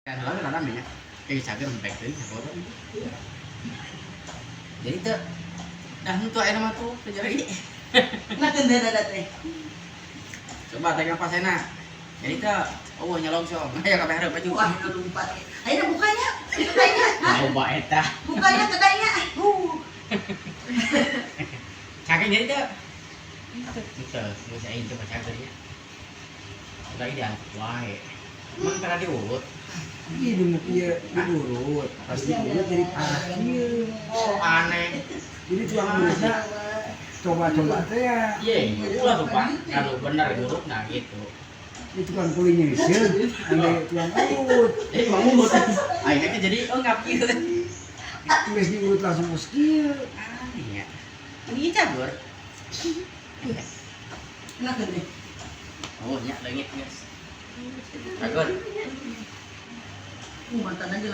Kalau là mình á, cái sao cái mình bạch tính của đó. Jadi itu dah untuk air mah tuh jadi. Natin din dati. Coba tegang pas enak. Jadi itu oh nyolong so. Ayo ka hareup baju. Wah, nalumpat. Ay, nabukanya. Bukanya. Coba eta. Bukanya kadanya. Cakai jadi itu. Kita ngusahain coba cakai ya. Udah ideal. Wah. Emang pernah diurut? Iya dong, iya diurut. Pasti diurut dari parkir. Oh aneh. Jadi tuang urutnya coba-coba teh ya. Iya, ulah tuh Pak. Kalau benar diurut nah gitu. Ini tukang kulinya sih, andai tukang urut. Mau urut. Akhirnya jadi ngapir. Tulis diurut langsung skill. Aneh ya. Ini cabur. Natin din. Oh, nya langit guys. Agor. Mantan aja